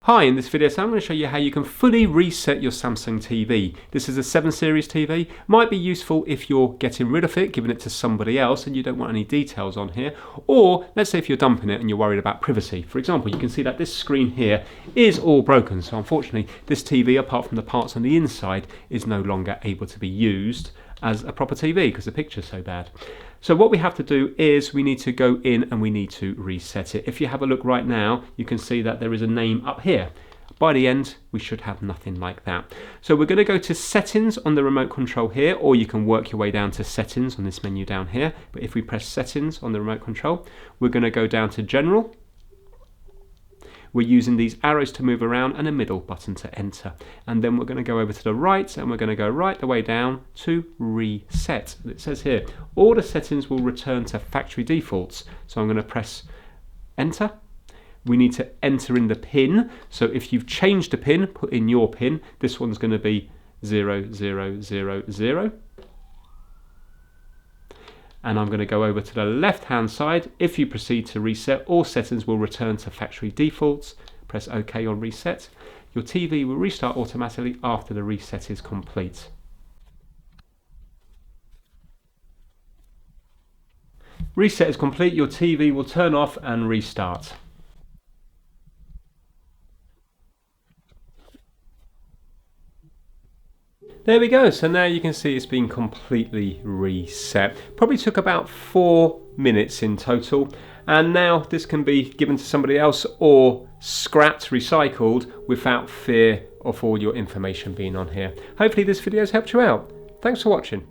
Hi, in this video I'm going to show you how you can fully reset your Samsung TV. This is a 7 Series TV. Might be useful if you're getting rid of it, giving it to somebody else and you don't want any details on here. Or let's say if you're dumping it and you're worried about privacy. For example, you can see that this screen here is all broken. So unfortunately this TV, apart from the parts on the inside, is no longer able to be used as a proper TV because the picture's so bad. So what we have to do is we need to go in and we need to reset it. If you have a look right now, you can see that there is a name up here. By the end, we should have nothing like that. So we're going to go to settings on the remote control here, or you can work your way down to settings on this menu down here. But if we press settings on the remote control, we're going to go down to general. We're using these arrows to move around and a middle button to enter. And then we're going to go over to the right and we're going to go right the way down to reset. It says here, all the settings will return to factory defaults. So I'm going to press enter. We need to enter in the PIN. So if you've changed the PIN, put in your PIN. This one's going to be 0000. And I'm going to go over to the left hand side. If you proceed to reset, all settings will return to factory defaults. Press OK on reset. Your TV will restart automatically after the reset is complete. Reset is complete, your TV will turn off and restart. There we go, so now you can see it's been completely reset. Probably took about 4 minutes in total, and now this can be given to somebody else or scrapped, recycled, without fear of all your information being on here. Hopefully this video has helped you out. Thanks for watching.